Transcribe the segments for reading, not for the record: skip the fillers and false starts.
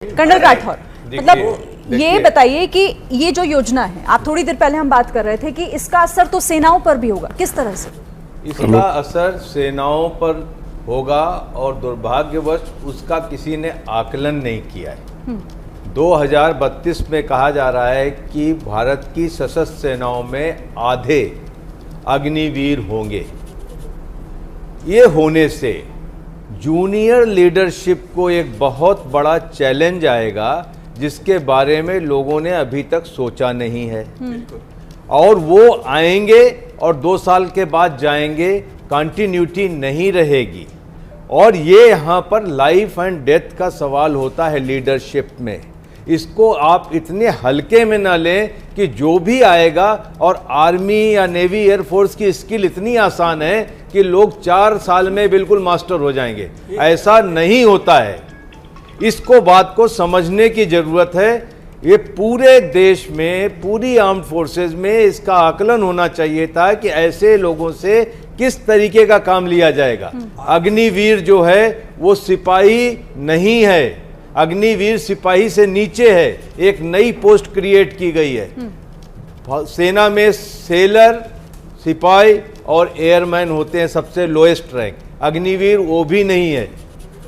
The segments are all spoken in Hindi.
कर्नल राठौर, मतलब ये बताइए कि ये जो योजना है, आप थोड़ी देर पहले हम बात कर रहे थे कि इसका असर तो सेनाओं पर भी होगा, किस तरह से? इसका असर सेनाओं पर होगा और दुर्भाग्यवश उसका किसी ने आकलन नहीं किया है। 2032 में कहा जा रहा है कि भारत की सशस्त्र सेनाओं में आधे अग्निवीर होंगे। ये होने से जूनियर लीडरशिप को एक बहुत बड़ा चैलेंज आएगा जिसके बारे में लोगों ने अभी तक सोचा नहीं है। और वो आएंगे और 2 साल के बाद जाएंगे, कंटिन्यूटी नहीं रहेगी। और ये यहाँ पर लाइफ एंड डेथ का सवाल होता है लीडरशिप में। इसको आप इतने हल्के में ना लें कि जो भी आएगा, और आर्मी या नेवी एयरफोर्स की स्किल इतनी आसान है कि लोग 4 साल में बिल्कुल मास्टर हो जाएंगे, ऐसा नहीं होता है। इसको बात को समझने की ज़रूरत है। ये पूरे देश में, पूरी आर्म्ड फोर्सेस में इसका आकलन होना चाहिए था कि ऐसे लोगों से किस तरीके का काम लिया जाएगा। अग्निवीर जो है वो सिपाही नहीं है, अग्निवीर सिपाही से नीचे है, एक नई पोस्ट क्रिएट की गई है। सेना में सेलर, सिपाही और एयरमैन होते हैं सबसे लोएस्ट रैंक, अग्निवीर वो भी नहीं है।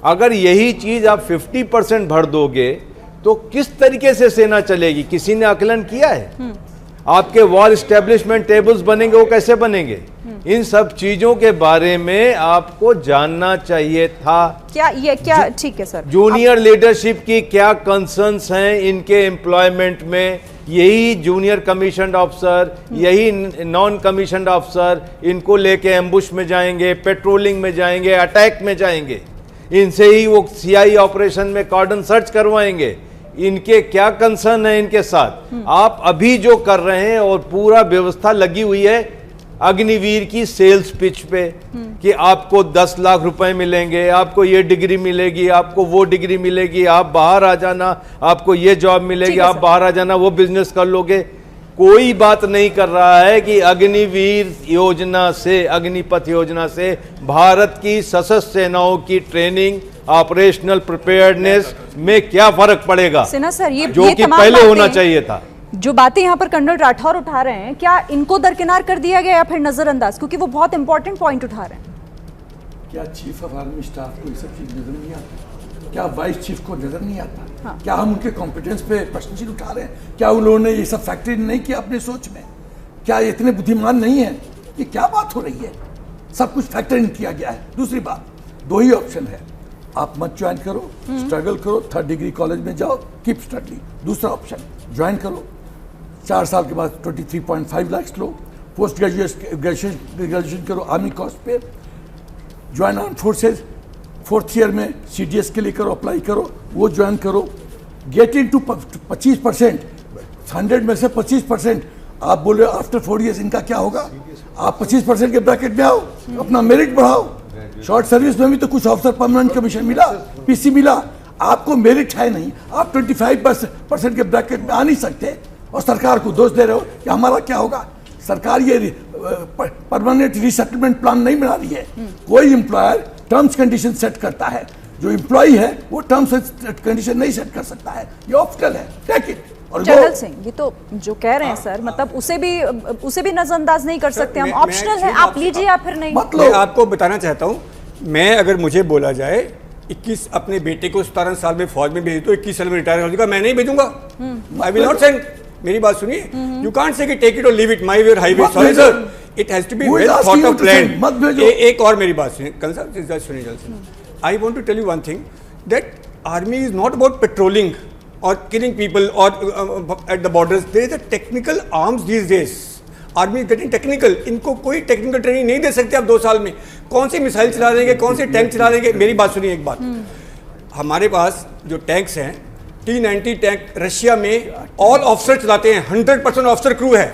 अगर यही चीज आप 50% भर दोगे तो किस तरीके से सेना चलेगी? किसी ने आकलन किया है? आपके वॉर एस्टेब्लिशमेंट टेबल्स बनेंगे, वो कैसे बनेंगे? इन सब चीजों के बारे में आपको जानना चाहिए था। क्या ठीक है सर, जूनियर लीडरशिप की क्या कंसर्न्स हैं इनके एम्प्लॉयमेंट में। यही जूनियर कमीशन्ड ऑफिसर, यही नॉन कमीशन्ड ऑफिसर इनको लेके एम्बुश में जाएंगे, पेट्रोलिंग में जाएंगे, अटैक में जाएंगे। इनसे ही वो सीआई ऑपरेशन में कॉर्डन सर्च करवाएंगे। इनके क्या कंसर्न है इनके साथ? आप अभी जो कर रहे हैं और पूरा व्यवस्था लगी हुई है अग्निवीर की सेल्स पिच पे कि आपको 10 लाख रुपए मिलेंगे, आपको ये डिग्री मिलेगी, आपको वो डिग्री मिलेगी, आप बाहर आ जाना, आपको ये जॉब मिलेगी, आप बाहर आ जाना, वो बिजनेस कर लोगे। कोई बात नहीं कर रहा है कि अग्निवीर योजना से, अग्निपथ योजना से भारत की सशस्त्र सेनाओं की ट्रेनिंग, ऑपरेशनल प्रिपेयर्डनेस में क्या फर्क पड़ेगा, सर, जो कि पहले होना चाहिए था। जो बातें यहाँ पर कर्नल राठौर उठा रहे हैं, क्या इनको दरकिनार कर दिया गया या फिर नजरअंदाज? क्योंकि वो बहुत इंपॉर्टेंट पॉइंट उठा रहे हैं। क्या चीफ ऑफ आर्मी स्टाफ को ये सब चीज नजर नहीं आता? क्या वाइस चीफ को नजर नहीं आता? हाँ। क्या हम उनके कॉम्पिटेंस पे प्रश्नचिन्ह उठा रहे हैं? क्या उन्होंने ये सब फैक्टर नहीं किया अपने सोच में? क्या इतने बुद्धिमान नहीं है? ये क्या बात हो रही है? सब कुछ फैक्टर इन किया गया है। दूसरी बात, 2 ही ऑप्शन है, आप मत ज्वाइन करो, स्ट्रगल करो, 3rd डिग्री कॉलेज में जाओ, कीप स्टडी। दूसरा ऑप्शन, ज्वाइन करो, 4 साल के बाद 23.5 लाख लो, पोस्ट ग्रेजुएशन करो आर्मी कॉस्ट पे, join arm forces, 4th year में CDS के लिए करो, अप्लाई करो, वो ज्वाइन करो, गेट इन टू 25%, 100 में से 25%। आप बोल रहे हो आफ्टर 4 ईयर्स इनका क्या होगा? आप 25% के ब्रैकेट में आओ, अपना मेरिट बढ़ाओ। शॉर्ट सर्विस में भी तो कुछ ऑफिसर परमानेंट कमीशन मिला, PC मिला, आपको मेरिट है नहीं, आप 25% के ब्रैकेट में आ नहीं सकते और सरकार को दोष दे रहे हो कि हमारा क्या होगा। सरकार ये परमानेंट रीसेटलमेंट प्लान नहीं बना रही है। कोई एम्प्लॉयर टर्म्स कंडीशन सेट करता है, जो एम्प्लॉई है वो टर्म्स कंडीशन नहीं सेट कर सकता है, ये ऑप्शनल है, टेक इट। और जनरल सिंह, ये तो जो कह रहे हैं सर, मतलब उसे भी नजरअंदाज नहीं कर सकते हम, ऑप्शनल है, आप लीजिए या फिर नहीं। मैं आपको बताना चाहता हूँ, मैं अगर मुझे बोला जाए 21 अपने बेटे को 17 साल में फौज में भेज दो, 21 साल में रिटायर हो जाएगा, मैं नहीं भेजूंगा। I will not send. मेरी बात सुनिए, यू कांट से कि take it or leave it, my way or highway. Sorry sir, it has to be well thought of plan. एक और मेरी बात सुनिए, कल साहब सुनिए जल्दी। I want to tell you one thing, that army is not about patrolling or killing people or at the borders. There is a technical arms these days. Army is getting technical. इनको कोई टेक्निकल ट्रेनिंग नहीं दे सकते आप 2 साल में। कौन से मिसाइल चला देंगे, कौन से टैंक चला देंगे? मेरी बात सुनिए एक बात, हमारे पास जो टैंक्स हैं, T-90 टैंक रशिया में ऑल ऑफिसर चलाते हैं, 100% ऑफिसर क्रू है,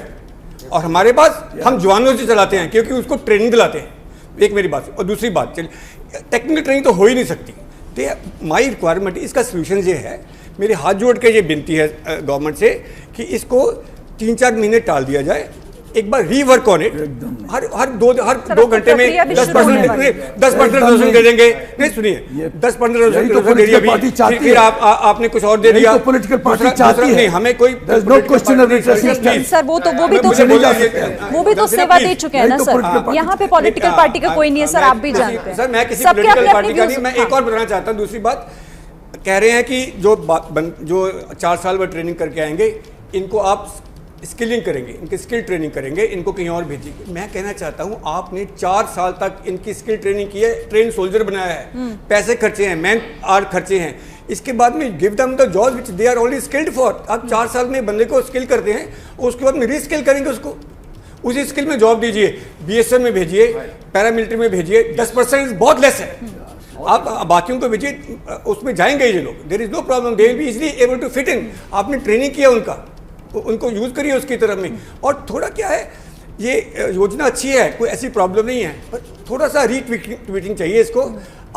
और हमारे पास हम जवानों से चलाते हैं क्योंकि उसको ट्रेनिंग दिलाते हैं। एक मेरी बात। और दूसरी बात, चलिए टेक्निकल ट्रेनिंग तो हो ही नहीं सकती। तो माई रिक्वायरमेंट, इसका सोल्यूशन ये है, मेरे हाथ जोड़ के ये विनती है गवर्नमेंट से कि इसको 3-4 महीने टाल दिया जाए। एक बार रीवर्क ऑन इट, हर दो घंटे में प्रक्रिया भी 10% शुरू होने वाली है। 10% रेजोल्यूशन दे देंगे। नहीं सुनिए, 10% रेजोल्यूशन दे दिया अभी, फिर आपने कुछ और दे दिया। पॉलिटिकल पार्टी चाहती है, नहीं, हमें कोई no question of interest. Sir वो भी तो सेवा दे चुके हैं ना सर, यहाँ पे पॉलिटिकल पार्टी का कोई नहीं है सर, आप भी जानते हैं। सर मैं किसी सबके पॉलिटिकल अपने पार्टी का अपने नहीं, मैं views- एक और बताना चाहता हूँ। दूसरी बात कह रहे हैं कि जो 4 साल में ट्रेनिंग करके आएंगे इनको आप स्किलिंग करेंगे, इनकी स्किल ट्रेनिंग करेंगे, इनको कहीं और भेजिए। मैं कहना चाहता हूं आपने 4 साल तक इनकी स्किल ट्रेनिंग की है, ट्रेन सोल्जर बनाया है, पैसे खर्चे हैं, मैन आवर खर्चे हैं, इसके बाद में give them the job which they are only skilled for. आप 4 साल में बंदे को स्किल करते हैं, उसके बाद में रीस्किल करेंगे उसको, उसी स्किल में जॉब दीजिए, बीएसएफ में भेजिए, पैरामिलिट्री में भेजिए। 10% बहुत लेस है, आप बाकियों को भेजिए, उसमें जाएंगे ये लोग, there is no problem, they will be easily able to fit in. आपने ट्रेनिंग किया उनको यूज करिए उसकी तरफ में। और थोड़ा क्या है, ये योजना अच्छी है, कोई ऐसी प्रॉब्लम नहीं है, पर थोड़ा सा रीट्वीटिंग चाहिए इसको।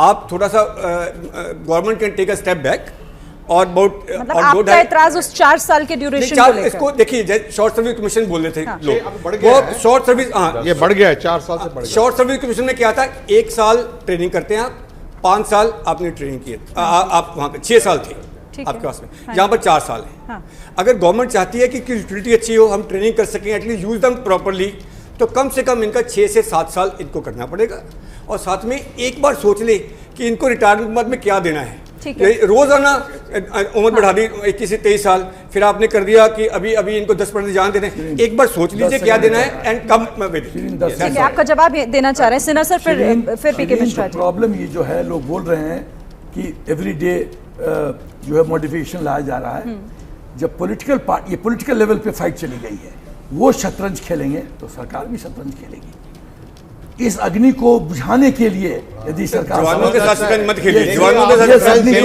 आप थोड़ा सा government can take a step back और अबाउट मतलब आपका एतराज उस 4 साल के ड्यूरेशन को लेकर। इसको देखिए, शॉर्ट सर्विस कमीशन बोल रहे थे हाँ। लोग, वो शॉर्ट सर्विस, हाँ ये बढ़ गया है, 4 साल से बढ़ गया। शॉर्ट सर्विस कमीशन में क्या था, 1 साल ट्रेनिंग करते हैं आप, 5 साल आपने ट्रेनिंग की, आप वहाँ पे 6 साल थे आपके पास में, हाँ। यहाँ पर 4 साल है। हाँ। अगर गवर्नमेंट चाहती है कि यूटिलिटी अच्छी हो, हम ट्रेनिंग कर सकें, एटलीस्ट यूज दम प्रॉपरली, तो कम से कम इनका 6 से 7 साल इनको करना पड़ेगा। और साथ में एक बार सोच ले कि इनको रिटायरमेंट के बाद में क्या देना है। ठीक है। रोजाना उम्र बढ़ा दी 21 से 23 साल, फिर आपने कर दिया कि अभी इनको 10% जान देना है। एक बार सोच लीजिए क्या देना है एंड कम विद इट। ठीक है, आपका जवाब देना चाह रहे हैं सिन्हा सर, फिर पीके मिश्रा जी। प्रॉब्लम ये जो है, लोग बोल रहे हैं कि एवरीडे जो है मॉडिफिकेशन लाया जा रहा है। जब पॉलिटिकल लेवल पे फाइट चली गई है, वो शतरंज खेलेंगे तो सरकार भी शतरंज खेलेगी। इस अग्नि को बुझाने के लिए यदि सरकार जवानों के साथ शतरंज मत खेलिए, जवानों के ये साथ अग्नि को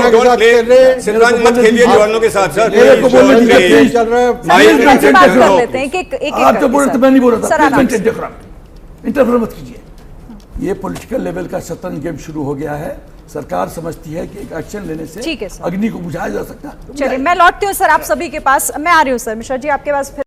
शतरंज मत खेलिए जवानों के साथ सर। मेरे को बोलने की जरूरत नहीं। चल रहा है। सर, हम बात कर लेते हैं एक आप तो बोल रहे थे, मैं नहीं बोल रहा सर, था, आराम से। इंटरफेयर मत कीजिए। ये पॉलिटिकल लेवल का शतरंज गेम शुरू हो गया है। सरकार समझती है कि एक एक्शन लेने से ठीक है सर। अग्नि को बुझाया जा सकता है। चलिए मैं लौटती हूँ सर आप सभी के पास, मैं आ रही हूँ सर मिश्रा जी आपके पास फिर।